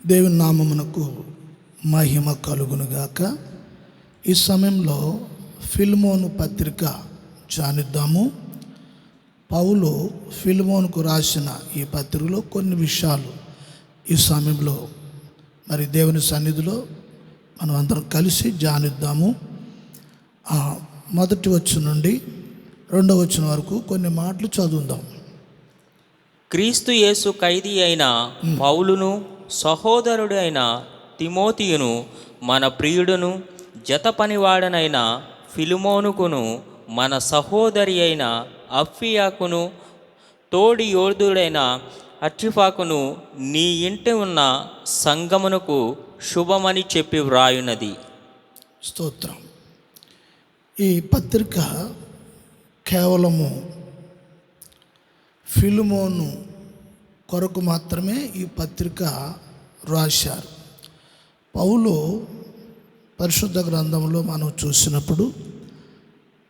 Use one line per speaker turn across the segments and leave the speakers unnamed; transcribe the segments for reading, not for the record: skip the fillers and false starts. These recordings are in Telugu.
దేవుని నామమునకు మహిమ కలుగునుగాక. ఈ సమయంలో ఫిల్మోను పత్రిక ధ్యానిద్దాము. పౌలు ఫిల్మోనుకు రాసిన ఈ పత్రికలో కొన్ని విషయాలు ఈ సమయంలో మరి దేవుని సన్నిధిలో మనం అందరం కలిసి ధ్యానిద్దాము. మొదటి వచనం నుండి రెండవ వచనం వరకు కొన్ని మాటలు చదువుదాం.
క్రీస్తు యేసు ఖైదీ అయిన పౌలును, సహోదరుడు అయిన తిమోతియును, మన ప్రియుడును జత పనివాడనైన ఫిలిమోనుకును, మన సహోదరి అయిన అఫ్ఫియాకును, తోడి యోధుడైన అర్చిఫాకును నీ ఇంటి ఉన్న సంగమునకు శుభమని చెప్పి వ్రాయున్నది.
స్తోత్రం. ఈ పత్రిక కేవలము ఫిలిమోను కొరకు మాత్రమే ఈ పత్రిక రాశారు. పౌలు పరిశుద్ధ గ్రంథంలో మనం చూసినప్పుడు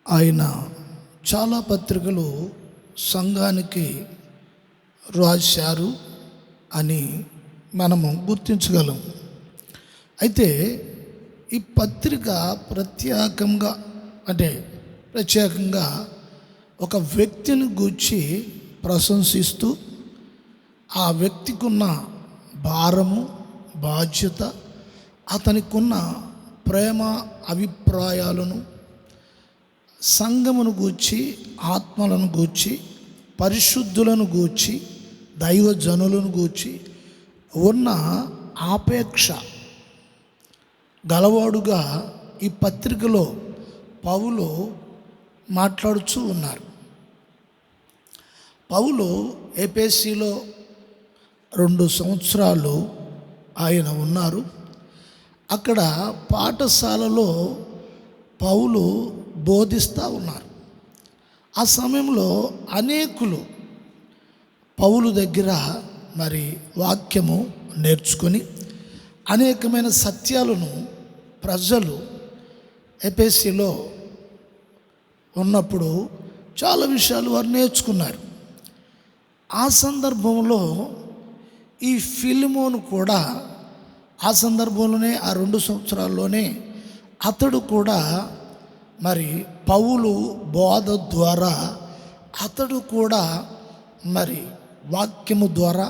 ఆయన చాలా పత్రికలు సంఘానికి రాశారు అని మనము గుర్తించగలం. అయితే ఈ పత్రిక ప్రత్యేకంగా ఒక వ్యక్తిని గూర్చి ప్రశంసిస్తూ ఆ వ్యక్తికి ఉన్న భారము, బాధ్యత, అతనికి ఉన్న ప్రేమ, అభిప్రాయాలను, సంఘమును గూర్చి, ఆత్మలను గూర్చి, పరిశుద్ధులను గూర్చి, దైవజనులను గూర్చి ఉన్న ఆపేక్ష గలవాడుగా ఈ పత్రికలో పౌలు మాట్లాడుతూ ఉన్నారు. పౌలు ఎఫెసీలో 2 సంవత్సరాలు ఆయన ఉన్నారు. అక్కడ పాఠశాలలో పౌలు బోధిస్తూ ఉన్నారు. ఆ సమయంలో అనేకులు పౌలు దగ్గర మరి వాక్యము నేర్చుకొని అనేకమైన సత్యాలను ప్రజలు ఎఫెసీలో ఉన్నప్పుడు చాలా విషయాలు వారు నేర్చుకున్నారు. ఆ సందర్భంలో ఈ ఫిలిమోను కూడా ఆ సందర్భంలోనే ఆ 2 సంవత్సరాల్లోనే అతడు కూడా మరి పౌలు బోధ ద్వారా అతడు కూడా మరి వాక్యము ద్వారా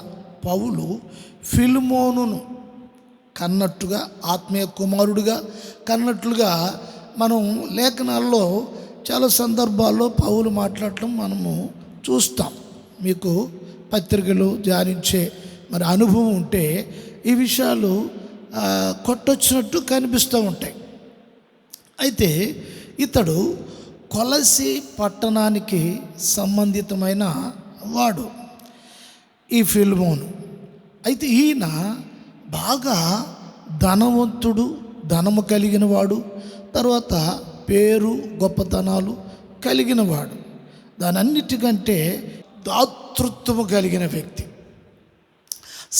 పౌలు ఫిలిమోనును కన్నట్టుగా, ఆత్మీయ కుమారుడిగా కన్నట్లుగా మనం లేఖనాల్లో చాలా సందర్భాల్లో పౌలు మాట్లాడటం మనము చూస్తాం. మీకు పత్రికలు ధ్యానించే మరి అనుభవం ఉంటే ఈ విషయాలు కొట్టొచ్చినట్టు కనిపిస్తూ ఉంటాయి. అయితే ఇతడు కొలసి పట్టణానికి సంబంధితమైన వాడు ఈ ఫిలిమోను. అయితే ఈయన బాగా ధనవంతుడు, ధనము కలిగిన వాడు, తర్వాత పేరు గొప్పతనాలు కలిగిన వాడు, దానన్నిటికంటే దాతృత్వము కలిగిన వ్యక్తి,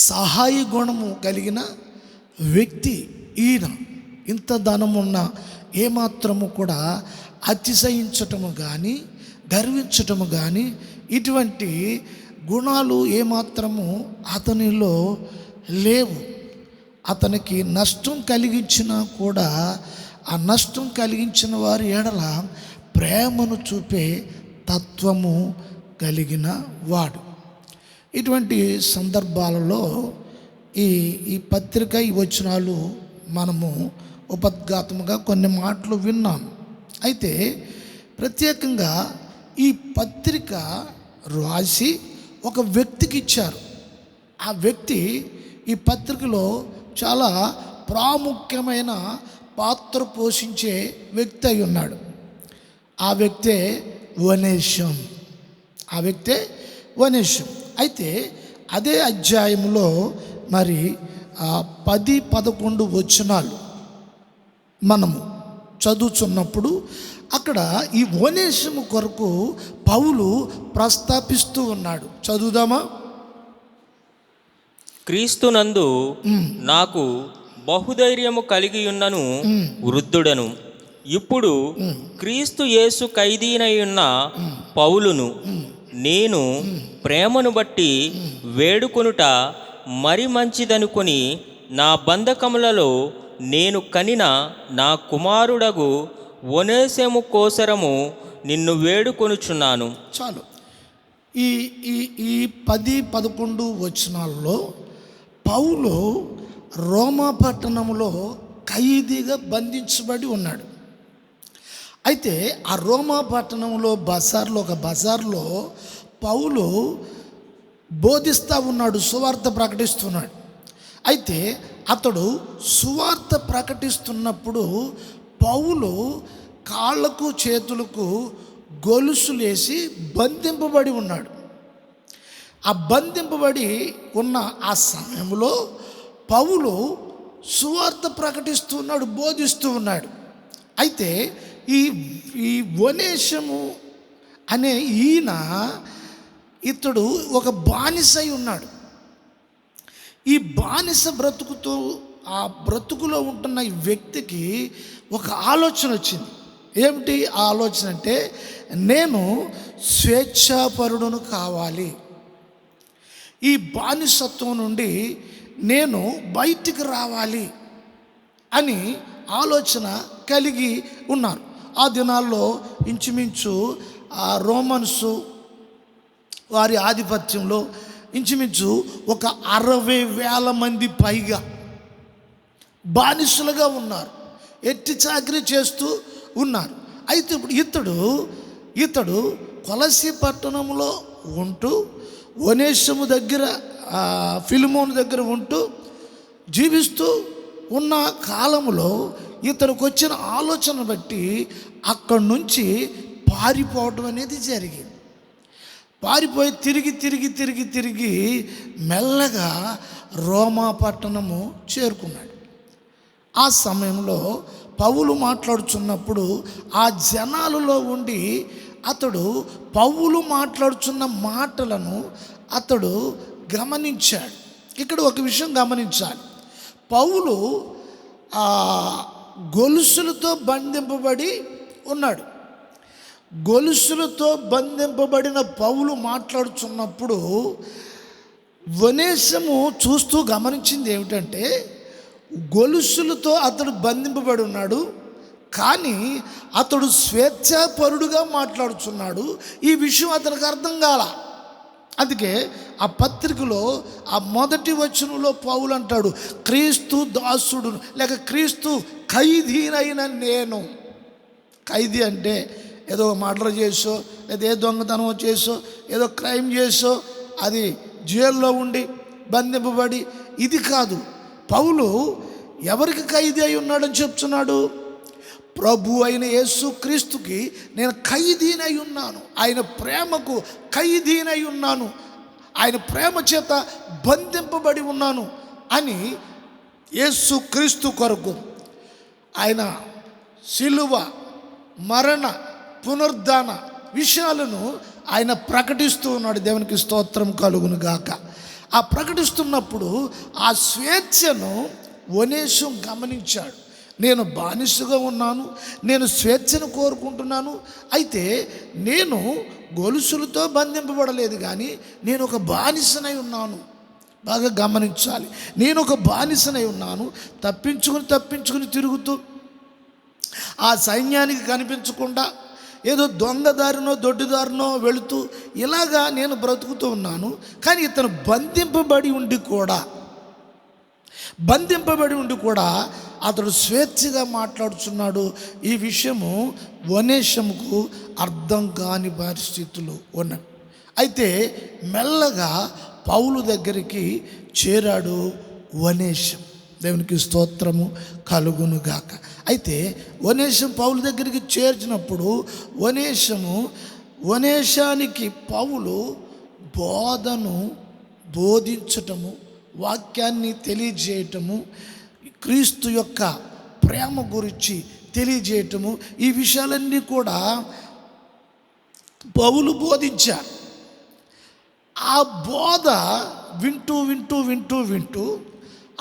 సహాయ గుణము కలిగిన వ్యక్తి ఈయన. ఇంత ధనమున్న ఏమాత్రము కూడా అతిశయించటము కానీ, గర్వించటము కానీ, ఇటువంటి గుణాలు ఏమాత్రము అతనిలో లేవు. అతనికి నష్టం కలిగించినా కూడా ఆ నష్టం కలిగించిన వారి ఎడల ప్రేమను చూపే తత్వము కలిగిన వాడు. ఇటువంటి సందర్భాలలో ఈ పత్రిక, ఈ వచనాలు మనము ఉపద్ఘాతముగా కొన్ని మాటలు విన్నాం. అయితే ప్రత్యేకంగా ఈ పత్రిక రాసి ఒక వ్యక్తికి ఇచ్చారు. ఆ వ్యక్తి ఈ పత్రికలో చాలా ప్రాముఖ్యమైన పాత్ర పోషించే వ్యక్తి అయి ఉన్నాడు. ఆ వ్యక్తే ఒనేషియం. అయితే అదే అధ్యాయంలో మరి 10-11 వచనాలు మనము చదువుతున్నప్పుడు అక్కడ ఈ ఒనేషియం కొరకు పౌలు ప్రస్తాపిస్తూ ఉన్నాడు. చదువుదామా?
క్రీస్తునందు నాకు బహుధైర్యము కలిగి ఉన్నను వృద్ధుడను, ఇప్పుడు క్రీస్తు యేసు ఖైదీనై ఉన్న పౌలును నేను ప్రేమను బట్టి వేడుకొనుట మరి మంచిదనుకొని నా బంధకములలో నేను కనిన నా కుమారుడగు ఒనేసెము కోసరము నిన్ను వేడుకొనుచున్నాను.
చాలు. ఈ ఈ ఈ 10-11 వచనాల్లో పౌలు రోమా పట్టణంలో ఖైదీగా బంధించబడి ఉన్నాడు. అయితే ఆ రోమా పట్టణంలో ఒక బజార్లో పౌలు బోధిస్తూ ఉన్నాడు, సువార్త ప్రకటిస్తున్నాడు. అయితే అతడు సువార్త ప్రకటిస్తున్నప్పుడు పౌలు కాళ్ళకు చేతులకు గొలుసులేసి బంధింపబడి ఉన్నాడు. ఆ బంధింపబడి ఉన్న ఆ సమయంలో పౌలు సువార్త ప్రకటిస్తున్నాడు, బోధిస్తూ ఉన్నాడు. అయితే ఈ ఒనేసెము అనే ఇతడు ఒక బానిసై ఉన్నాడు. ఈ బానిస బ్రతుకుతో ఆ బ్రతుకులో ఉంటున్న ఈ వ్యక్తికి ఒక ఆలోచన వచ్చింది. ఏమిటి ఆ ఆలోచన అంటే, నేను స్వేచ్ఛాపరుడును కావాలి, ఈ బానిసత్వం నుండి నేను బయటికి రావాలి అని ఆలోచన కలిగి ఉన్నారు. ఆ దినాల్లో ఇంచుమించు ఆ రోమన్స్ వారి ఆధిపత్యంలో ఇంచుమించు ఒక 60,000 మంది పైగా బానిసలుగా ఉన్నారు, ఎట్టి చాకరీ చేస్తూ ఉన్నారు. అయితే ఇప్పుడు ఇతడు కొలసి పట్టణంలో ఉంటూ ఒనేసెము దగ్గర ఫిలిమోను దగ్గర ఉంటూ జీవిస్తూ ఉన్న కాలంలో ఇతనికి వచ్చిన ఆలోచన బట్టి అక్కడి నుంచి పారిపోవడం అనేది జరిగింది. పారిపోయి తిరిగి మెల్లగా రోమా పట్టణము చేరుకున్నాడు. ఆ సమయంలో పౌలు మాట్లాడుచున్నప్పుడు ఆ జనాలలో ఉండి అతడు పౌలు మాట్లాడుచున్న మాటలను అతడు గమనించాడు. ఇక్కడ ఒక విషయం గమనించాలి. పౌలు గొలుసులతో బంధింపబడి ఉన్నాడు. గొలుసులతో బంధింపబడిన పౌలు మాట్లాడుచున్నప్పుడు ఒనేసెము చూస్తూ గమనించింది ఏమిటంటే, గొలుసులతో అతడు బంధింపబడి ఉన్నాడు, కానీ అతడు స్వేచ్ఛాపరుడుగా మాట్లాడుచున్నాడు. ఈ విషయం అతనికి అర్థం కాల. అందుకే ఆ పత్రికలో ఆ మొదటి వచనంలో పౌలు అంటాడు, క్రీస్తు దాసుడు లేక క్రీస్తు ఖైదీనైన నేను. ఖైదీ అంటే ఏదో మర్డర్ చేసో లేదా ఏ దొంగతనం చేసో ఏదో క్రైమ్ చేసో అది జైల్లో ఉండి బంధింపబడి ఇది కాదు. పౌలు ఎవరికి ఖైదీ అయి ఉన్నాడని చెప్తున్నాడు? ప్రభు అయిన యేసు క్రీస్తుకి నేను ఖైదీనై ఉన్నాను, ఆయన ప్రేమకు ఖైదీనై ఉన్నాను, ఆయన ప్రేమ చేత బంధింపబడి ఉన్నాను అని యేసు క్రీస్తు కొరకు ఆయన శిలువ మరణ పునరుద్ధాన విషయాలను ఆయన ప్రకటిస్తూ ఉన్నాడు. దేవునికి స్తోత్రం కలుగును గాక. ఆ ప్రకటిస్తున్నప్పుడు ఆ స్వేచ్ఛను ఒనేసెము గమనించాడు. నేను బానిసగా ఉన్నాను, నేను స్వేచ్ఛను కోరుకుంటున్నాను. అయితే నేను గొలుసులతో బంధింపబడలేదు, కానీ నేను ఒక బానిసనై ఉన్నాను. బాగా గమనించాలి. నేను ఒక బానిసనై ఉన్నాను. తప్పించుకుని తిరుగుతూ ఆ సైన్యానికి కనిపించకుండా ఏదో దొంగదారినో దొడ్డిదారినో వెళుతూ ఇలాగా నేను బ్రతుకుతూ ఉన్నాను. కానీ ఇతను బంధింపబడి ఉండి కూడా అతడు స్వేచ్ఛగా మాట్లాడుతున్నాడు. ఈ విషయము ఒనేసెముకు అర్థం కాని పరిస్థితులు ఉన్నాయి. అయితే మెల్లగా పౌలు దగ్గరికి చేరాడు ఒనేసెము. దేవునికి స్తోత్రము కలుగును గాక. అయితే ఒనేసెము పౌలు దగ్గరికి చేర్చినప్పుడు ఒనేసానికి పౌలు బోధించటము, వాక్యాన్ని తెలియజేయటము, క్రీస్తు యొక్క ప్రేమ గురించి తెలియజేయటము, ఈ విషయాలన్నీ కూడా పౌలు బోధించారు. ఆ బోధ వింటూ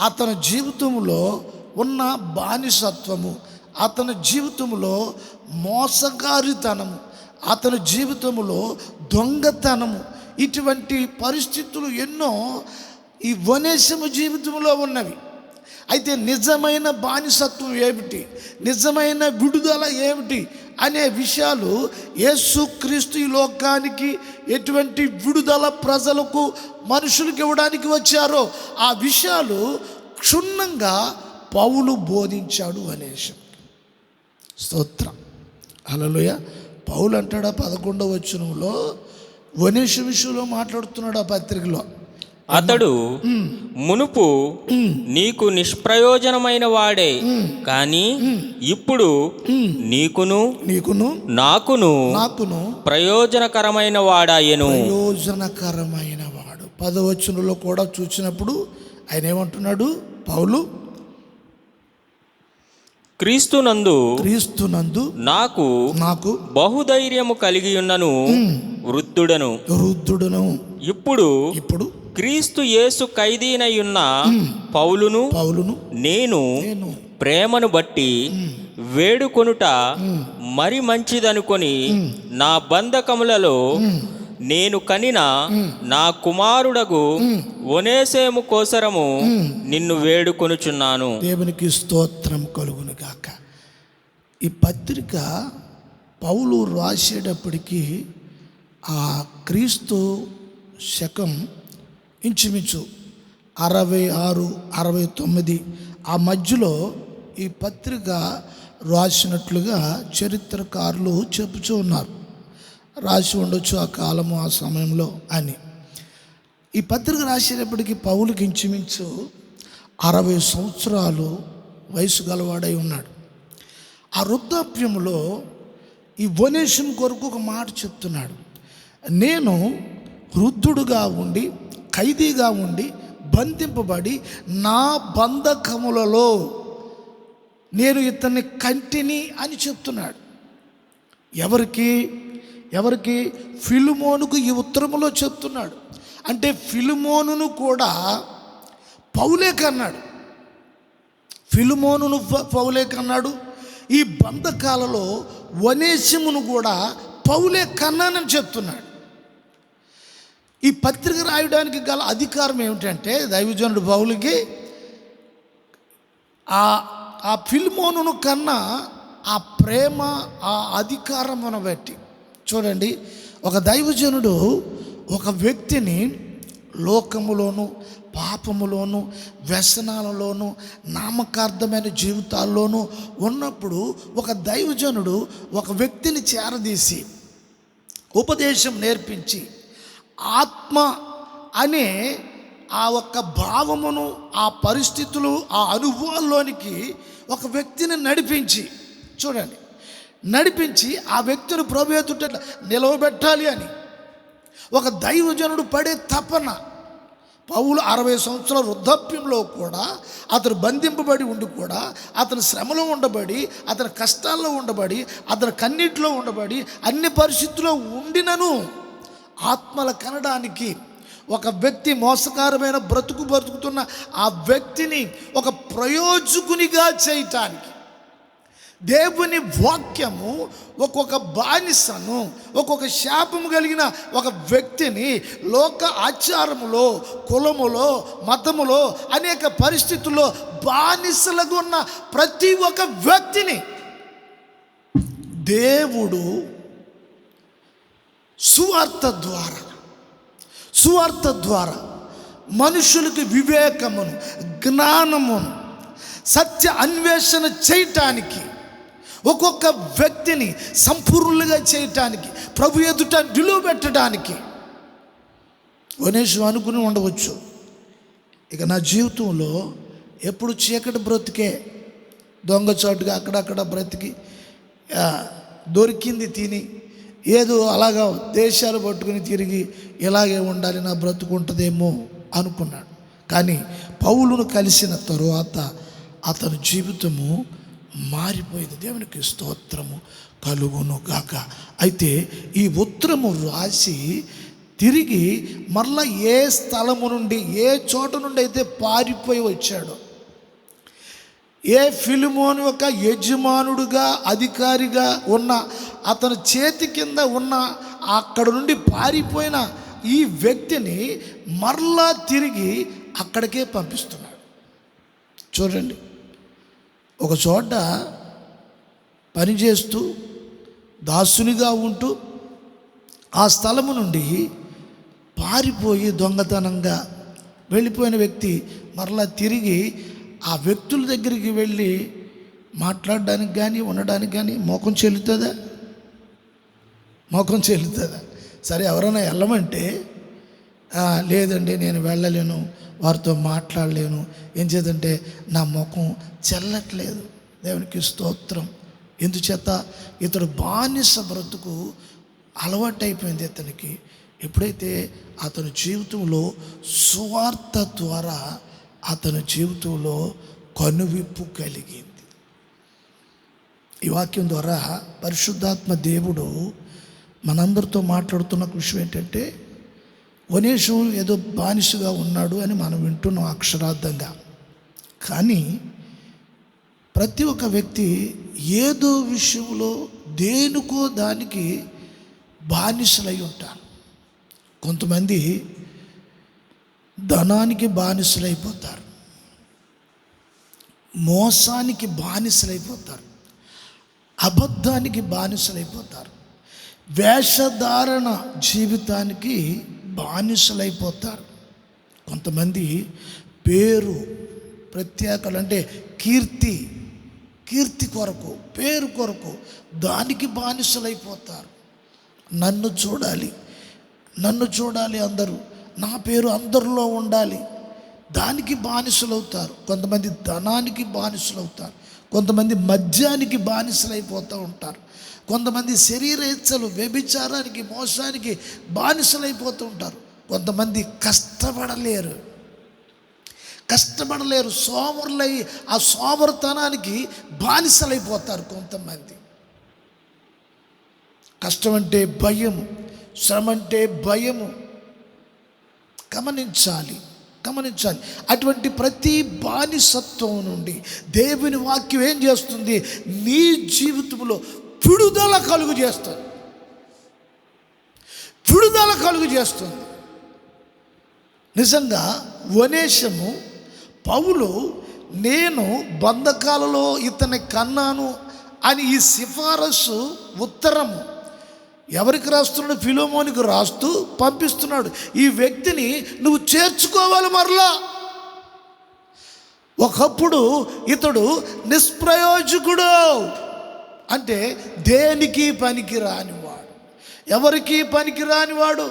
అతని జీవితంలో ఉన్న బానిసత్వము, అతని జీవితంలో మోసగారితనము, అతని జీవితంలో దొంగతనము, ఇటువంటి పరిస్థితులు ఎన్నో ఈ ఒనేసెము జీవితంలో ఉన్నవి. అయితే నిజమైన బానిసత్వం ఏమిటి, నిజమైన విడుదల ఏమిటి అనే విషయాలు యేసుక్రీస్తు ఈ లోకానికి ఎటువంటి విడుదల ప్రజలకు మనుషులకు ఇవ్వడానికి వచ్చారో ఆ విషయాలు క్షుణ్ణంగా పౌలు బోధించాడు అనే విషయం. స్తోత్రం, హల్లెలూయా. పౌలు అంటాడు 11వ వచనంలో ఒనేషు విషయంలో మాట్లాడుతున్నాడు ఆ పత్రికలో.
అతడు మునుపు నీకు నిష్ప్రయోజనమైన వాడే, కానీ ఇప్పుడు నీకును నాకును ప్రయోజనకరమైన వాడాయెను.
ప్రయోజనకరమైన వాడు. 10వ వచనంలో కూడా చూసినప్పుడు ఆయన ఏమంటున్నాడు పౌలు, క్రీస్తునందు నాకు
బహుధైర్యము కలిగి ఉన్నను వృద్ధుడను. ఇప్పుడు క్రీస్తు యేసు ఖైదీనయున్న పౌలును నేను ప్రేమను బట్టి వేడుకొనుట మరి మంచిదనుకొని నా బంధకములలో నేను కనిన నా కుమారుడగు ఒనేసేము కోసరము నిన్ను వేడుకొనుచున్నాను.
దేవునికి స్తోత్రం కలుగును గాక. ఈ పత్రిక పౌలు రాసేటప్పటికీ ఆ క్రీస్తు శకం ఇంచుమించు 66, 69 ఆ మధ్యలో ఈ పత్రిక రాసినట్లుగా చరిత్రకారులు చెబుతూ ఉన్నారు. రాసి ఉండొచ్చు ఆ కాలము ఆ సమయంలో అని. ఈ పత్రిక రాసేటప్పటికి పౌలుకి ఇంచుమించు 60 సంవత్సరాలు వయసు గలవాడై ఉన్నాడు. ఆ వృద్ధాప్యంలో ఈ ఒనేసిము కొరకు ఒక మాట చెప్తున్నాడు. నేను వృద్ధుడుగా ఉండి ఖైదీగా ఉండి బంధింపబడి నా బంధకములలో నేను ఇతన్ని కంటిని అని చెప్తున్నాడు. ఎవరికి ఫిలిమోనుకు ఈ ఉత్తరములో చెప్తున్నాడు. అంటే ఫిలిమోనును కూడా పౌలే కన్నాడు. ఫిలిమోనును పౌలే కన్నాడు. ఈ బంధకాలలో ఒనేసిమును కూడా పౌలే కన్నానని చెప్తున్నాడు. ఈ పత్రిక రాయడానికి గల అధికారం ఏమిటంటే దైవజనుడు పౌలుకి ఆ ఫిలిమోనును కన్నా ఆ ప్రేమ, ఆ అధికారమును బట్టి. చూడండి, ఒక దైవజనుడు ఒక వ్యక్తిని లోకములోను పాపములోను వ్యసనాలలోను నామకార్థమైన జీవితాల్లోనూ ఉన్నప్పుడు ఒక దైవజనుడు ఒక వ్యక్తిని చేరదీసి ఉపదేశం నేర్పించి ఆత్మ అనే ఆ ఒక్క భావమును, ఆ పరిస్థితులు, ఆ అనుభవాల్లోనికి ఒక వ్యక్తిని నడిపించి ఆ వ్యక్తిని ప్రభు ఎదుట నిలవబెట్టాలి అని ఒక దైవజనుడు పడే తపన. పౌలు 60 సంవత్సరాల వృద్ధాప్యంలో కూడా అతను బంధింపబడి ఉండి కూడా అతను శ్రమలో ఉండబడి, అతని కష్టాల్లో ఉండబడి, అతని కన్నీటిలో ఉండబడి, అన్ని పరిస్థితుల్లో ఉండినను ఆత్మల కనడానికి ఒక వ్యక్తి మోసకరమైన బ్రతుకుతున్న ఆ వ్యక్తిని ఒక ప్రయోజకునిగా చేయటానికి దేవుని వాక్యము ఒక్కొక్క బానిసను, ఒక్కొక్క శాపము కలిగిన ఒక వ్యక్తిని లోక ఆచారములో, కులములో, మతములో అనేక పరిస్థితుల్లో బానిసలుగా ఉన్న ప్రతి ఒక్క వ్యక్తిని దేవుడు సువార్త ద్వారా మనుషులకు వివేకమును, జ్ఞానమును, సత్య అన్వేషణ చేయటానికి, ఒక్కొక్క వ్యక్తిని సంపూర్ణులుగా చేయటానికి, ప్రభు ఎదుట నిలువబెట్టడానికి. ఒనేసిము అనుకుని ఉండవచ్చు, ఇక నా జీవితంలో ఎప్పుడు చీకటి బ్రతికే, దొంగచాటుగా అక్కడక్కడ బ్రతికి దొరికింది తిని ఏదో అలాగా దేశాలు పట్టుకుని తిరిగి ఇలాగే ఉండాలి, నా బ్రతుకుంటుందేమో అనుకున్నాడు. కానీ పౌలును కలిసిన తరువాత అతని జీవితము మారిపోయింది. దేవునికి స్తోత్రము కలుగును గాక. అయితే ఈ ఉత్తరము రాసి తిరిగి మరలా ఏ స్థలము నుండి, ఏ చోట నుండి అయితే పారిపోయి వచ్చాడో, ఏ ఫిలిమోను యొక్క యజమానుడుగా అధికారిగా ఉన్న అతని చేతి కింద ఉన్న అక్కడ నుండి పారిపోయిన ఈ వ్యక్తిని మరలా తిరిగి అక్కడికే పంపిస్తున్నాడు. చూడండి, ఒక చోట పనిచేస్తూ దాసునిగా ఉంటూ ఆ స్థలము నుండి పారిపోయి దొంగతనంగా వెళ్ళిపోయిన వ్యక్తి మరలా తిరిగి ఆ వ్యక్తుల దగ్గరికి వెళ్ళి మాట్లాడడానికి కానీ ఉండడానికి కానీ మోకం చెల్లుతుందా? మోకం చెల్లుతుందా? సరే, ఎవరైనా వెళ్ళమంటే లేదండి నేను వెళ్ళలేను, వారితో మాట్లాడలేను, ఏం చేద్దంటే నా ముఖం చెల్లట్లేదు. దేవునికి స్తోత్రం. ఎందుచేత ఇతడు బానిస బ్రతుకు అలవాటైపోయింది ఇతనికి. ఎప్పుడైతే అతని జీవితంలో సువార్త ద్వారా అతని జీవితంలో కనువిప్పు కలిగింది. ఈ వాక్యం ద్వారా పరిశుద్ధాత్మ దేవుడు మనందరితో మాట్లాడుతున్న విషయం ఏంటంటే, ఒనేషం ఏదో బానిసగా ఉన్నాడు అని మనం వింటున్నాం అక్షరార్థంగా. కానీ ప్రతి ఒక్క వ్యక్తి ఏదో విషయంలో దేనికో దానికి బానిసలై ఉంటారు. కొంతమంది ధనానికి బానిసలైపోతారు, మోసానికి బానిసలైపోతారు, అబద్ధానికి బానిసలైపోతారు, వేషధారణ జీవితానికి బానిసలైపోతారు. కొంతమంది పేరు ప్రత్యేకలు అంటే కీర్తి కొరకు, పేరు కొరకు దానికి బానిసలైపోతారు. నన్ను చూడాలి అందరూ, నా పేరు అందరిలో ఉండాలి, దానికి బానిసలవుతారు. కొంతమంది ధనానికి బానిసలవుతారు, కొంతమంది మద్యానికి బానిసలైపోతూ ఉంటారు, కొంతమంది శరీరేచ్ఛలు వ్యభిచారానికి మోసానికి బానిసలైపోతూ ఉంటారు. కొంతమంది కష్టపడలేరు, సోమరులై ఆ సోమరుతనానికి బానిసలైపోతారు. కొంతమంది కష్టం అంటే భయము, శ్రమ అంటే భయము. గమనించాలి. అటువంటి ప్రతి బానిసత్వం నుండి దేవుని వాక్యం ఏం చేస్తుంది? నీ జీవితంలో విడుదల కలుగు చేస్తుంది. నిజంగా ఒనేషము పౌలు నేను బంధకాలలో ఇతని కన్నాను అని ఈ సిఫారసు ఉత్తరము ఎవరికి రాస్తున్నాడు? ఫిలోమోనికి రాస్తూ పంపిస్తున్నాడు. ఈ వ్యక్తిని నువ్వు చేర్చుకోవాలి మరలా. ఒకప్పుడు ఇతడు నిష్ప్రయోజకుడు, అంటే దేనికి పనికి రానివాడు, ఎవరికి పనికి రానివాడు,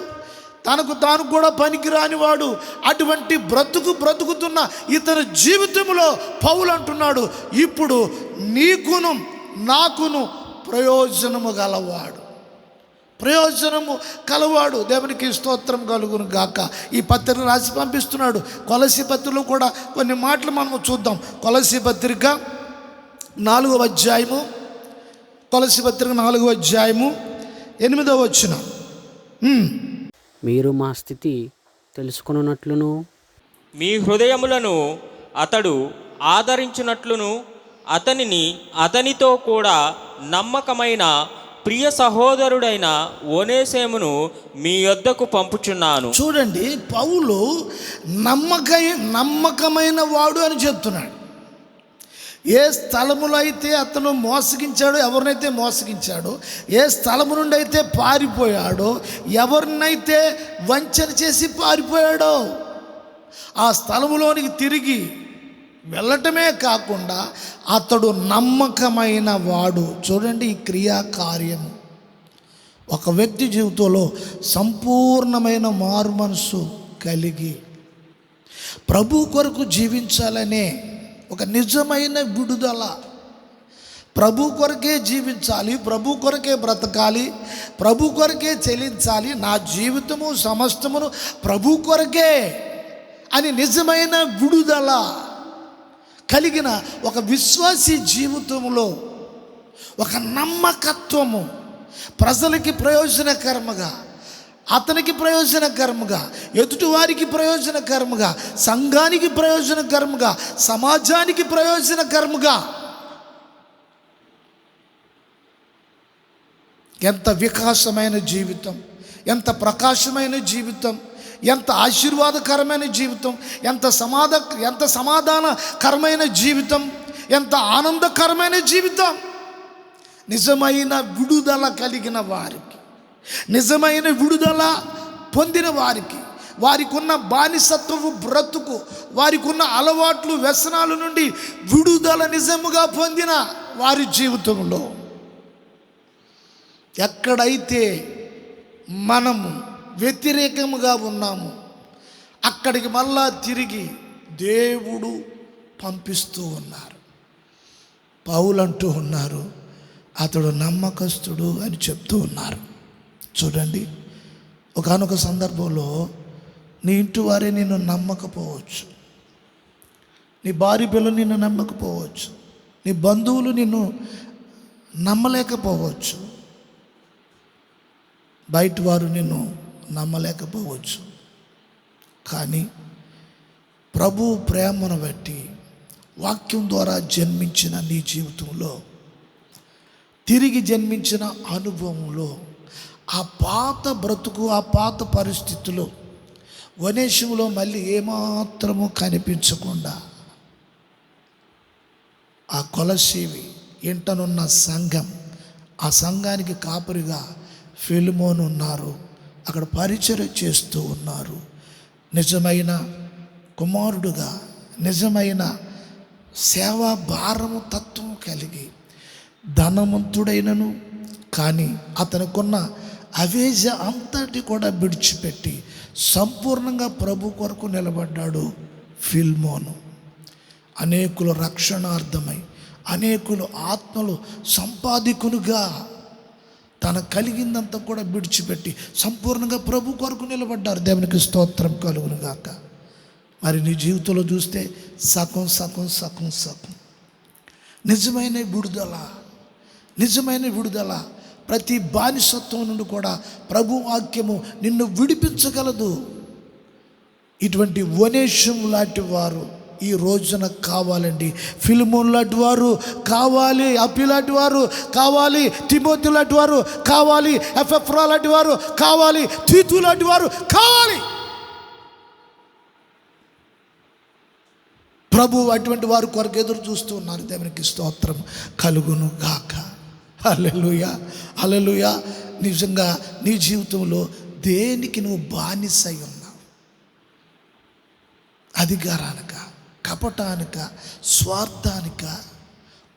తనకు తాను కూడా పనికి రానివాడు. అటువంటి బ్రతుకుతున్న ఇతని జీవితంలో పౌలు అంటున్నాడు, ఇప్పుడు నీకును నాకును ప్రయోజనము కలవాడు. దేవునికి స్తోత్రం కలుగును గాక. ఈ పత్రిక రాసి పంపిస్తున్నాడు. కొలసీ పత్రికలో కూడా కొన్ని మాటలు మనము చూద్దాం. కొలసీ పత్రిక 4వ అధ్యాయము, 8వ వచనం.
మీరు మా స్థితి తెలుసుకొనున్నట్లును
మీ హృదయములను అతడు ఆదరించినట్లును అతనితో కూడా నమ్మకమైన ప్రియ సహోదరుడైన ఒనేసిమును మీ యొద్దకు పంపుచున్నాను.
చూడండి, పౌలు నమ్మకమైన వాడు అని చెప్తున్నాడు. ఏ స్థలములో అయితే అతను మోసగించాడో, ఎవరినైతే మోసగించాడో, ఏ స్థలము నుండి అయితే పారిపోయాడో, ఎవరినైతే వంచన చేసి పారిపోయాడో ఆ స్థలములోనికి తిరిగి వెళ్ళటమే కాకుండా అతడు నమ్మకమైన వాడు. చూడండి, ఈ క్రియాకార్యము ఒక వ్యక్తి జీవితంలో సంపూర్ణమైన మారు మనసు కలిగి ప్రభు కొరకు జీవించాలనే ఒక నిజమైన విడుదల. ప్రభు కొరకే జీవించాలి, ప్రభు కొరకే బ్రతకాలి, ప్రభు కొరకే చెల్లించాలి, నా జీవితము సమస్తమును ప్రభు కొరకే అని నిజమైన విడుదల కలిగిన ఒక విశ్వాసీ జీవితంలో ఒక నమ్మకత్వము ప్రజలకి ప్రయోజనకరముగా, అతనికి ప్రయోజనకరముగా, ఎదుటివారికి ప్రయోజనకరముగా, సంఘానికి ప్రయోజనకరముగా, సమాజానికి ప్రయోజనకరముగా. ఎంత వికాసమైన జీవితం, ఎంత ప్రకాశమైన జీవితం, ఎంత ఆశీర్వాదకరమైన జీవితం, ఎంత సమాధానకరమైన జీవితం, ఎంత ఆనందకరమైన జీవితం. నిజమైన విడుదల కలిగిన వారికి, నిజమైన విడుదల పొందిన వారికి, వారికి ఉన్న బానిసత్వపు బ్రతుకు, వారికి ఉన్న అలవాట్లు వ్యసనాల నుండి విడుదల నిజముగా పొందిన వారి జీవితంలో ఎక్కడైతే మనము వ్యతిరేకముగా ఉన్నాము అక్కడికి మళ్ళా తిరిగి దేవుడు పంపిస్తూ ఉన్నారు. పౌలు అంటూ ఉన్నారు, అతడు నమ్మకస్తుడు అని చెప్తూ ఉన్నారు. చూడండి, ఒకానొక సందర్భంలో నీ ఇంటి వారే నిన్ను నమ్మకపోవచ్చు, నీ భార్య పిల్లలు నిన్ను నమ్మకపోవచ్చు, నీ బంధువులు నిన్ను నమ్మలేకపోవచ్చు, బయట వారు నిన్ను నమ్మలేకపోవచ్చు. కానీ ప్రభు ప్రేమను బట్టి వాక్యం ద్వారా జన్మించిన నీ జీవితంలో, తిరిగి జన్మించిన అనుభవంలో, ఆ పాత బ్రతుకు, ఆ పాత పరిస్థితులు వనేషములో మళ్ళీ ఏమాత్రము కనిపించకుండా ఆ కొలసీవి ఇంటనున్న సంఘం, ఆ సంఘానికి కాపరిగా ఫిలిమోను ఉన్నారు, అక్కడ పరిచర్య చేస్తూ ఉన్నారు. నిజమైన కుమారుడుగా, నిజమైన సేవా భారము తత్వం కలిగి ధనవంతుడైనను కానీ అతనికున్న అవేజ అంతటి కూడా విడిచిపెట్టి సంపూర్ణంగా ప్రభు కొరకు నిలబడ్డాడు ఫిలిమోను. అనేకుల రక్షణార్థమై, అనేకులు ఆత్మలు సంపాదికునుగా తన కలిగిందంతా కూడా విడిచిపెట్టి సంపూర్ణంగా ప్రభు కొరకు నిలబడ్డారు. దేవునికి స్తోత్రం కలుగును గాక. మరి నీ జీవితంలో చూస్తే సగం సగం సగం సగం. నిజమైన విడుదల, నిజమైన విడుదల ప్రతి బానిసత్వం నుండి కూడా ప్రభు వాక్యము నిన్ను విడిపించగలదు. ఇటువంటి వనేషం లాంటి వారు ఈ రోజున కావాలండి. ఫిలిమోన్ లాంటి వారు కావాలి, అప్పి లాంటి వారు కావాలి, తిమోతి లాంటి వారు కావాలి, ఎఫెఫ్రా లాంటి వారు కావాలి, తీతు లాంటి వారు కావాలి. ప్రభు అటువంటి వారు కొరకు ఎదురు చూస్తూ ఉన్నారు. దేవునికి స్తోత్రం కలుగును గాక. హల్లెలూయా, హల్లెలూయా. నిజంగా నీ జీవితంలో దేనికి నువ్వు బానిసై ఉన్నావు? అధికారానిక, కపటానిక, స్వార్థానిక,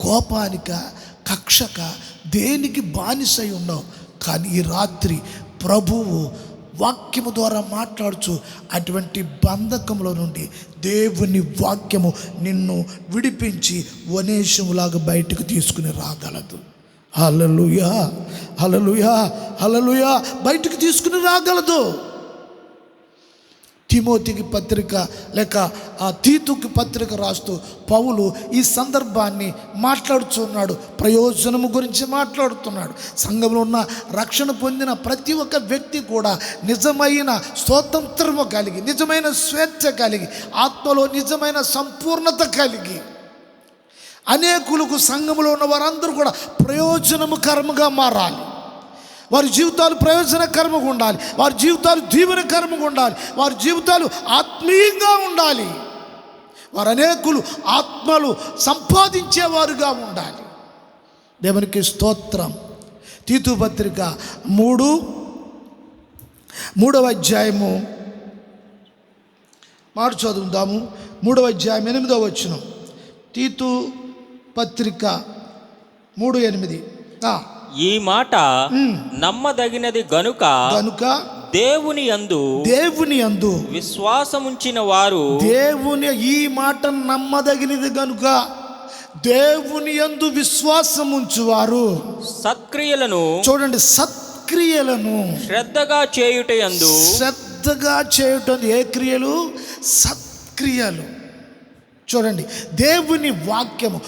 కోపానిక, కక్షక, దేనికి బానిసై ఉన్నావు? కానీ ఈ రాత్రి ప్రభువు వాక్యము ద్వారా మాట్లాడుచు అటువంటి బంధకముల నుండి దేవుని వాక్యము నిన్ను విడిపించి వనేషములాగా బయటకు తీసుకుని రాగలదు. హల్లెలూయా, హల్లెలూయా, హల్లెలూయా. బయటకు తీసుకుని రాగలదు. తిమోతికి పత్రిక లేక ఆ తీతుకి పత్రిక రాస్తూ పౌలు ఈ సందర్భాన్ని మాట్లాడుతున్నాడు, ప్రయోజనము గురించి మాట్లాడుతున్నాడు. సంఘంలో ఉన్న రక్షణ పొందిన ప్రతి ఒక్క వ్యక్తి కూడా నిజమైన స్వాతంత్రము కలిగి, నిజమైన స్వేచ్ఛ కలిగి, ఆత్మలో నిజమైన సంపూర్ణత కలిగి, అనేకులకు సంఘంలో ఉన్న వారందరూ కూడా ప్రయోజనకరముగా మారాలి. వారి జీవితాలు ప్రయోజనకరంగా ఉండాలి, వారి జీవితాలు దీవెనకరంగా ఉండాలి, వారి జీవితాలు ఆత్మీయంగా ఉండాలి, వారు అనేకులు ఆత్మలు సంపాదించేవారుగా ఉండాలి. దేవునికి స్తోత్రం. తీతు పత్రిక 3వ అధ్యాయము మాట చదువుదాము. 3వ అధ్యాయం 8వ వచనం. తీతు పత్రిక 3:8.
ఈ మాట నమ్మదగినది గనుక దేవుని యందు విశ్వాసముంచిన వారు,
ఈ మాట నమ్మదగినది గనుక దేవుని యందు విశ్వాసముంచువారు సత్క్రియలను, చూడండి, సత్క్రియలను శ్రద్ధగా చేయుటయందు, శ్రద్ధగా చేయుట. ఏ క్రియలు? సత్క్రియలు. చూడండి, దేవుని వాక్యము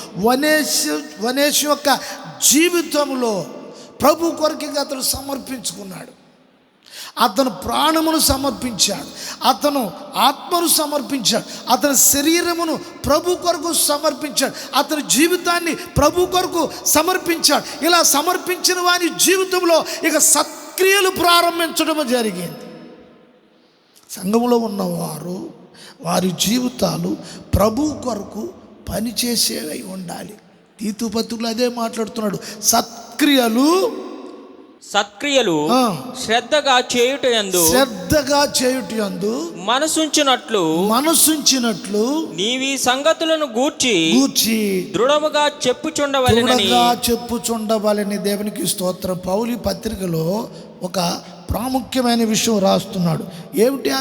వనేషు యొక్క జీవితంలో ప్రభు కొరకు అతను సమర్పించుకున్నాడు. అతను ప్రాణమును సమర్పించాడు, అతను ఆత్మను సమర్పించాడు, అతని శరీరమును ప్రభు కొరకు సమర్పించాడు, అతని జీవితాన్ని ప్రభు కొరకు సమర్పించాడు. ఇలా సమర్పించిన వారి జీవితంలో ఇక సత్క్రియలు ప్రారంభించడం జరిగింది. సంఘంలో ఉన్నవారు వారి జీవితాలు ప్రభు కొరకు పనిచేసేవై ఉండాలి. తీతు పత్రికలో అదే మాట్లాడుతున్నాడు. సత్క్రియలు
శ్రద్ధగా చేయుటయందు
మనసుంచినట్లు
నీవి సంగతులను గూర్చి దృఢముగా
చెప్పుచుండవాలని దేవునికి స్తోత్రం. పౌలు పత్రికలో ఒక ప్రాముఖ్యమైన విషయం రాస్తున్నాడు. ఏమిటి ఆ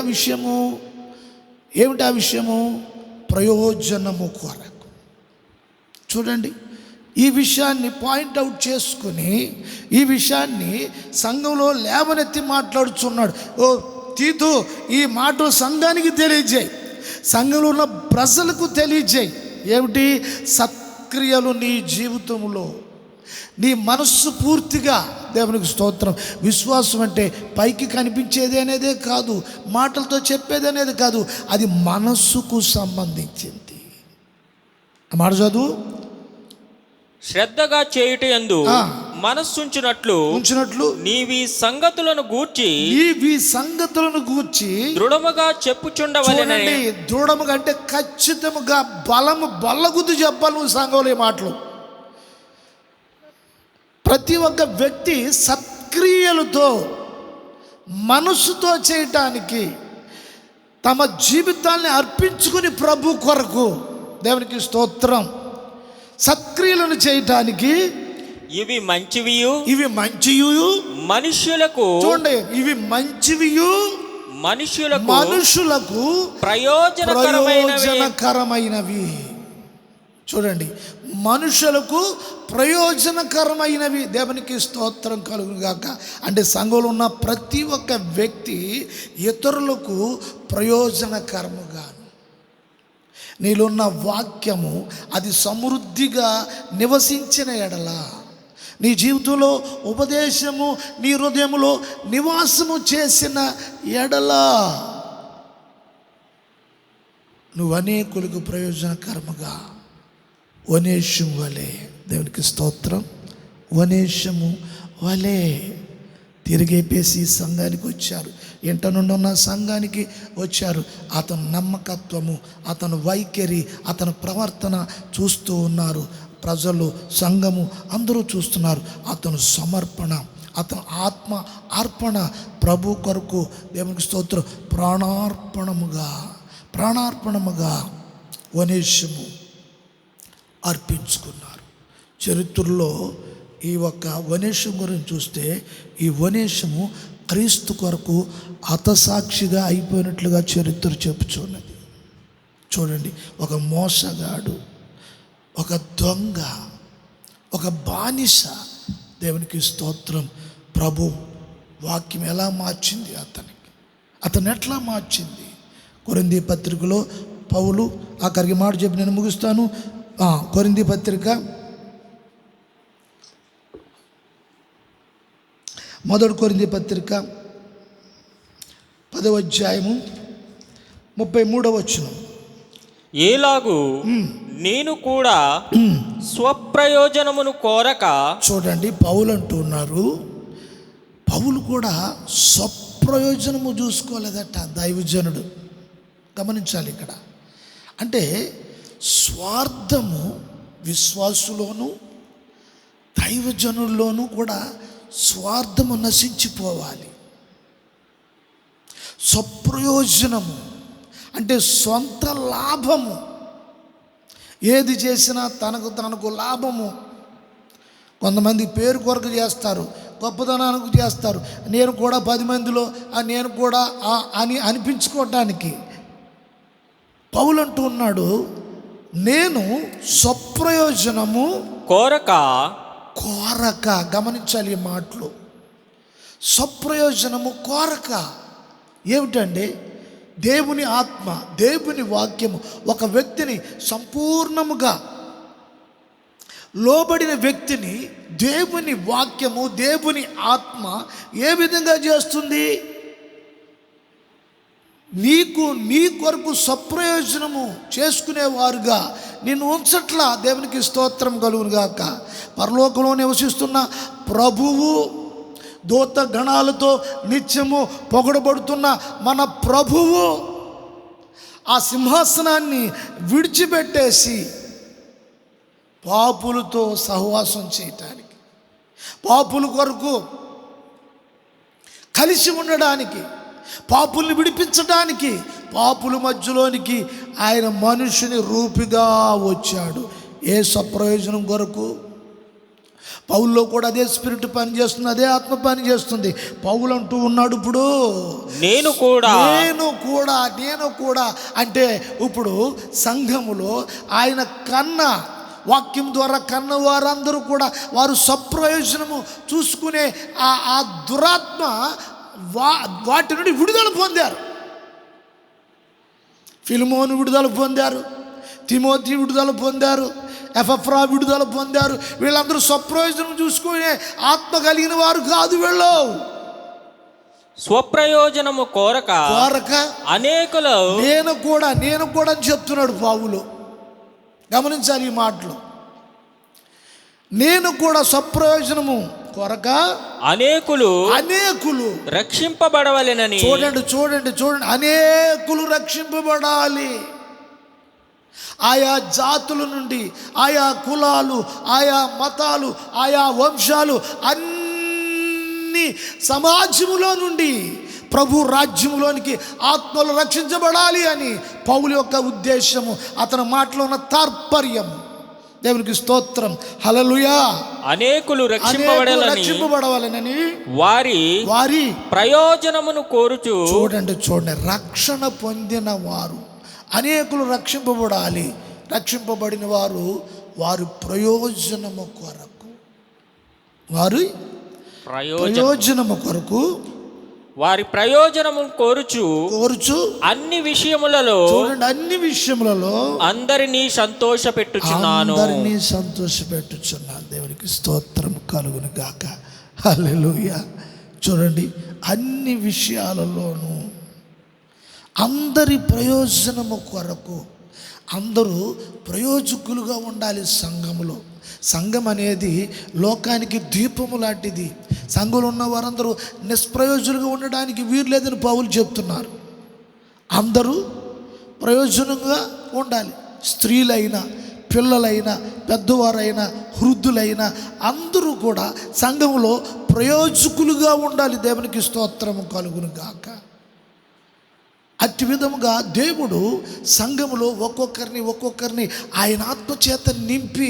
విషయము? ప్రయోజనము కొరకు. చూడండి, ఈ విషయాన్ని పాయింట్అవుట్ చేసుకుని ఈ విషయాన్ని సంఘంలో లేవనెత్తి మాట్లాడుచున్నాడు. ఓ తీతు, ఈ మాట సంఘానికి తెలియజేయి, సంఘంలో ఉన్న ప్రజలకు తెలియజేయి. ఏమిటి? సత్క్రియలు నీ జీవితంలో, నీ మనస్సు పూర్తిగా దేవునికి స్తోత్రం. విశ్వాసం అంటే పైకి కనిపించేది అనేదే కాదు, మాటలతో చెప్పేది అనేది కాదు, అది మనస్సుకు సంబంధించింది. ఆ మాట చదువు.
శ్రద్ధగా చేయుటయందు మనస్సుంచినట్లు నీవి సంగతులను గూర్చి దృఢముగా చెప్పుచుండవలెనని.
దృఢముగా అంటే ఖచ్చితముగా, బల్లగుద్దు చెప్పాలి నువ్వు సంఘంలో ఈ మాటలు. ప్రతి ఒక్క వ్యక్తి సత్క్రియలతో, మనస్సుతో చేయటానికి, తమ జీవితాన్ని అర్పించుకుని ప్రభు కొరకు దేవునికి స్తోత్రం, సత్క్రియలను చేయటానికి
ఇవి మంచివియు
మనుషులకు, చూడండి, ఇవి మంచివియు మనుషులకు ప్రయోజనకరమైనవి. చూడండి, మనుషులకు ప్రయోజనకరమైనవి. దేవునికి స్తోత్రం కలుగును గాక. అంటే సంఘంలో ఉన్న ప్రతి ఒక్క వ్యక్తి ఇతరులకు ప్రయోజనకరముగా, నీలోన్న వాక్యము అది సమృద్ధిగా నివసించిన ఎడల, నీ జీవితంలో ఉపదేశము నీ హృదయములో నివాసము చేసిన ఎడల, నువ్వు అనేకులకు ప్రయోజనకరముగా వనేషము వలె, దేవునికి స్తోత్రం, వనేషము వలె తిరిగేపేసి సంఘానికి వచ్చారు. ఇంట నుండి ఉన్న సంఘానికి వచ్చారు. అతను నమ్మకత్వము, అతను వైఖరి, అతని ప్రవర్తన చూస్తూ ఉన్నారు ప్రజలు, సంఘము అందరూ చూస్తున్నారు. అతను సమర్పణ, అతను ఆత్మ అర్పణ, ప్రభు కొరకు దేవునికి స్తోత్రం, ప్రాణార్పణముగా వనేషము అర్పించుకున్నారు. చరిత్రలో ఈ ఒక్క వనేషం గురించి చూస్తే, ఈ వనేషము క్రీస్తు కొరకు హతసాక్షిగా అయిపోయినట్లుగా చరిత్ర చెప్పుచున్నది. చూడండి, ఒక మోసగాడు, ఒక దొంగ, ఒక బానిస, దేవునికి స్తోత్రం, ప్రభు వాక్యం ఎలా మార్చింది అతను ఎట్లా మార్చింది? కొరింథీ పత్రికలో పౌలు ఆఖరికి మాట చెప్పి నేను ముగిస్తాను. కొరింథీ పత్రిక 1 కొరింథీ పత్రిక 10వ అధ్యాయము 33వ వచనం.
ఏలాగు నేను కూడా స్వప్రయోజనమును కోరక.
చూడండి, పౌలు అంటున్నారు, పౌలు కూడా స్వప్రయోజనము చూసుకోలేదట దైవజనుడు. గమనించాలి ఇక్కడ. అంటే స్వార్థము విశ్వాసులోను దైవజనుల్లోనూ కూడా స్వార్థము నశించిపోవాలి. స్వప్రయోజనము అంటే సొంత లాభము, ఏది చేసినా తనకు లాభము. కొంతమంది పేరు కొరకు చేస్తారు, గొప్పతనానికి చేస్తారు, నేను కూడా 10 మందిలో నేను కూడా అని అనిపించుకోవటానికి. పౌలు అంటూ ఉన్నాడు, నేను స్వప్రయోజనము కోరక. గమనించాలి ఈ మాటలు, స్వప్రయోజనము కోరక. ఏమిటండి? దేవుని ఆత్మ, దేవుని వాక్యము ఒక వ్యక్తిని సంపూర్ణముగా లోబడిన వ్యక్తిని దేవుని వాక్యము, దేవుని ఆత్మ ఏ విధంగా చేస్తుంది? నీ కొరకు స్వప్రయోజనము చేసుకునేవారుగా నిన్ను ఉంచట్లా. దేవునికి స్తోత్రం కలుగును గాక. పరలోకంలో నివసిస్తున్న ప్రభువు దూత గణాలతో నిత్యము పొగడబడుతున్న మన ప్రభువు ఆ సింహాసనాన్ని విడిచిపెట్టేసి పాపులతో సహవాసం చేయటానికి, పాపుల కొరకు కలిసి ఉండడానికి, పాపుల్ని విడిపించడానికి, పాపుల మధ్యలోనికి ఆయన మనుషుని రూపిగా వచ్చాడు. ఏ స్వప్రయోజనం కొరకు? పౌల్లో కూడా అదే స్పిరిట్ పనిచేస్తుంది, అదే ఆత్మ పనిచేస్తుంది. పౌలు అంటూ ఉన్నాడు, ఇప్పుడు నేను కూడా అంటే ఇప్పుడు సంఘములో ఆయన వాక్యం ద్వారా కన్న వారందరూ కూడా వారు స్వప్రయోజనము చూసుకునే ఆ దురాత్మ వాటి నుండి విడుదల పొందారు. ఫిలిమోను విడుదల పొందారు, తిమోతి విడుదల పొందారు, ఎపఫ్రా విడుదల పొందారు. వీళ్ళందరూ స్వప్రయోజనం చూసుకునే ఆత్మ కలిగిన వారు కాదు. వీళ్ళు
స్వప్రయోజనము కోరక అనేకులు
నేను కూడా అని చెప్తున్నాడు పౌలు. గమనించాలి ఈ మాటలు. నేను కూడా స్వప్రయోజనము కొరక అనేకులు
రక్షింపబడవలెనని.
చూడండి, అనేకులు రక్షింపబడాలి. ఆయా జాతుల నుండి, ఆయా కులాలు, ఆయా మతాలు, ఆయా వంశాలు, అన్ని సమాజములో నుండి ప్రభు రాజ్యములోనికి ఆత్మలు రక్షించబడాలి అని పౌలు యొక్క ఉద్దేశము, అతని మాటలో ఉన్న తాత్పర్యం. దేవునికి స్తోత్రం, హల్లెలూయా.
అనేకులు రక్షింపబడాలని వారి ప్రయోజనమును కోరుచు.
చూడండి, రక్షణ పొందిన వారు అనేకులు రక్షింపబడాలి. రక్షింపబడిన వారు వారి ప్రయోజనము కొరకు,
వారి ప్రయోజనము కోరుచు అన్ని విషయములలో,
చూడండి, అన్ని విషయములలో
అందరినీ సంతోషపెట్టుచున్నాను.
దేవునికి స్తోత్రం కలుగును గాక, హల్లెలూయా. చూడండి, అన్ని విషయాలలోనూ అందరి ప్రయోజనము కొరకు, అందరూ ప్రయోజకులుగా ఉండాలి సంఘములో. సంఘం అనేది లోకానికి దీపము లాంటిది. సంఘంలో ఉన్న వారందరూ నిష్ప్రయోజకులుగా ఉండడానికి వీలు లేదని పౌలు చెప్తున్నారు. అందరూ ప్రయోజనంగా ఉండాలి. స్త్రీలైనా, పిల్లలైనా, పెద్దవారైనా, వృద్ధులైనా అందరూ కూడా సంఘంలో ప్రయోజకులుగా ఉండాలి. దేవునికి స్తోత్రము కలుగును గాక. అట్టి విధముగా దేవుడు సంఘములో ఒక్కొక్కరిని ఆయన ఆత్మ చేత నింపి,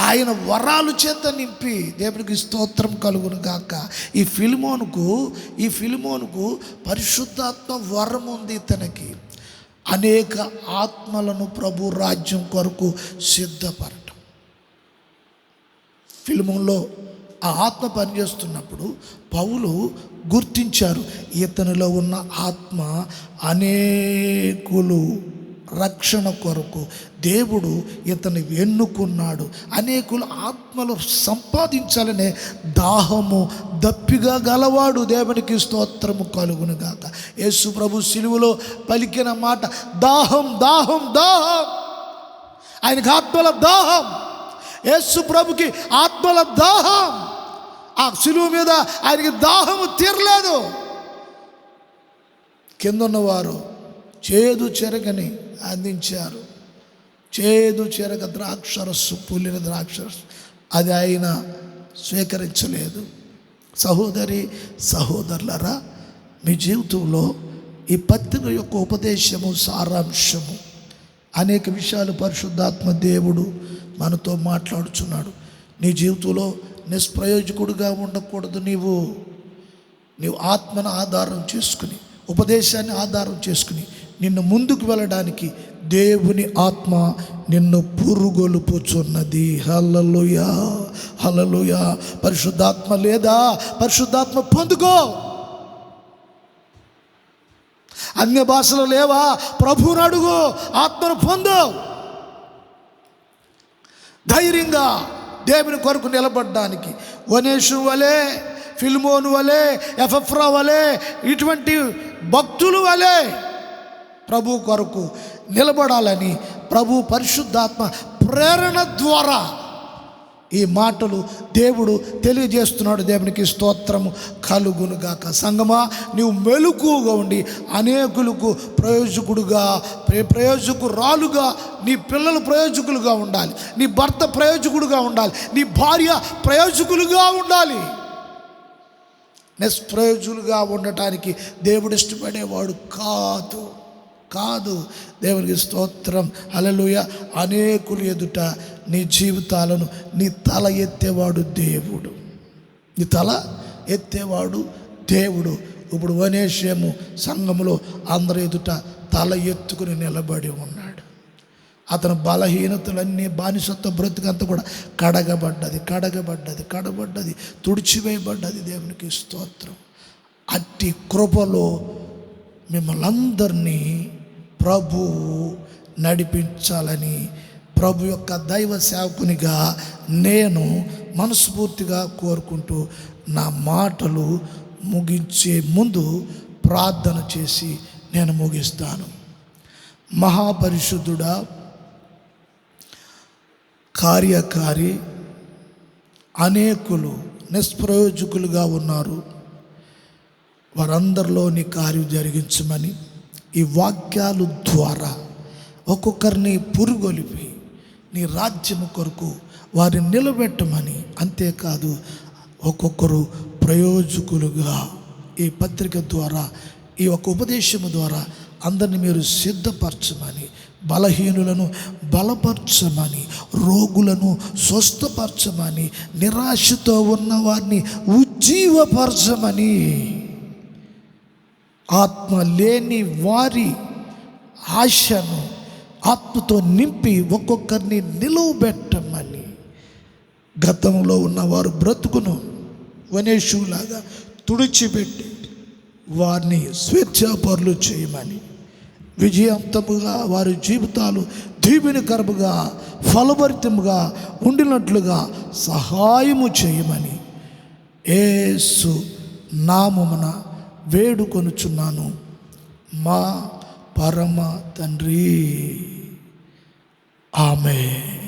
ఆయన వరాలు చేత నింపి, దేవునికి స్తోత్రం కలుగును గాక. ఈ ఫిలిమోనుకు పరిశుద్ధాత్మ వరం ఉంది. తనకి అనేక ఆత్మలను ప్రభు రాజ్యం కొరకు సిద్ధపడటం. ఫిలిమోన్లో ఆ ఆత్మ పనిచేస్తున్నప్పుడు పౌలు గుర్తించారు, ఇతనిలో ఉన్న ఆత్మ అనేకులు రక్షణ కొరకు దేవుడు ఇతను ఎన్నుకున్నాడు. అనేకులు ఆత్మలు సంపాదించాలనే దాహము, దప్పిగా గలవాడు. దేవునికి స్తోత్రము కలుగును గాక. యేసు ప్రభు సిలువలో పలికిన మాట, దాహం, ఆయనకి ఆత్మల దాహం. యేసు ప్రభుకి ఆత్మల దాహం. ఆ సిలువ మీద ఆయనకి దాహము తీరలేదు. కిందన్నవారు చేదు చెరగని అందించారు. చేదు చెరగ ద్రాక్షరస్సు, పులిన ద్రాక్షరస్సు, అది ఆయన స్వీకరించలేదు. సహోదరులారా, మీ జీవితంలో ఈ పత్రిక యొక్క ఉపదేశము, సారాంశము, అనేక విషయాలు పరిశుద్ధాత్మ దేవుడు మనతో మాట్లాడుచున్నాడు. నీ జీవితంలో నిష్ప్రయోజకుడుగా ఉండకూడదు. నీవు ఆత్మను ఆధారం చేసుకుని, ఉపదేశాన్ని ఆధారం చేసుకుని నిన్ను ముందుకు వెళ్ళడానికి దేవుని ఆత్మ నిన్ను పురుగొలుపుచున్నది. హల్లెలూయా, హల్లెలూయా. పరిశుద్ధాత్మ లేదా? పరిశుద్ధాత్మ పొందుకో. అన్య భాషలు లేవా? ప్రభువుని అడుగు, ఆత్మను పొందు. ధైర్యంగా దేవుని కొరకు నిలబడడానికి వనేషు వలె, ఫిలిమోను వలె, ఎపఫ్రా వలె, ఇటువంటి భక్తులు వలె ప్రభు కొరకు నిలబడాలని ప్రభు పరిశుద్ధాత్మ ప్రేరణ ద్వారా ఈ మాటలు దేవుడు తెలియజేస్తున్నాడు. దేవునికి స్తోత్రము కలుగునుగాక. సంగమా, నీవు మెలకువగా ఉండి అనేకులకు ప్రయోజకురాలుగా, నీ పిల్లలు ప్రయోజకులుగా ఉండాలి, నీ భర్త ప్రయోజకుడుగా ఉండాలి, నీ భార్య ప్రయోజకులుగా ఉండాలి. నిష్ప్రయోజకులుగా ఉండటానికి దేవుడు ఇష్టపడేవాడు కాదు. దేవునికి స్తోత్రం, హల్లెలూయా. అనేకులు ఎదుట నీ జీవితాలను నీ తల ఎత్తేవాడు దేవుడు. నీ తల ఎత్తేవాడు దేవుడు. ఇప్పుడు వనేషేము సంఘములో అందరి ఎదుట తల ఎత్తుకుని నిలబడి ఉన్నాడు. అతని బలహీనతలన్నీ, బానిసత్వ బ్రతుకంతా కూడా కడగబడ్డది, తుడిచివేయబడ్డది. దేవునికి స్తోత్రం. అట్టి కృపలో మిమ్మల్ని అందరినీ ప్రభు నడిపించాలని ప్రభు యొక్క దైవ సేవకునిగా నేను మనస్ఫూర్తిగా కోరుకుంటూ నా మాటలు ముగించే ముందు ప్రార్థన చేసి నేను ముగిస్తాను. మహాపరిశుద్ధుడా, కార్యకారి, అనేకులు నిష్ప్రయోజకులుగా ఉన్నారు. వారందరిలో నీ కార్యం జరిగించమని ఈ వాక్యాల ద్వారా ఒక్కొక్కరిని పురుగొలిపి నీ రాజ్యము కొరకు వారిని నిలబెట్టమని, అంతేకాదు ఒక్కొక్కరు ప్రయోజకులుగా ఈ పత్రిక ద్వారా, ఈ ఒక ఉపదేశము ద్వారా అందరిని మీరు సిద్ధపరచమని, బలహీనులను బలపరచమని, రోగులను స్వస్థపరచమని, నిరాశతో ఉన్న వారిని ఉజ్జీవపరచమని, ఆత్మ లేని వారి ఆశను ఆత్మతో నింపి ఒక్కొక్కరిని నిలువబెట్టమని, గతంలో ఉన్నవారు బ్రతుకును వనేషులాగా తుడిచిపెట్టి వారిని స్వేచ్ఛాపరులు చేయమని, విజయవంతముగా వారి జీవితాలు దీవెనకరముగా ఫలభరితముగా ఉండినట్లుగా సహాయము చేయమని యేసు నామమున వేడుకొనుచున్నాను మా పరమ తండ్రి. ఆమేన్.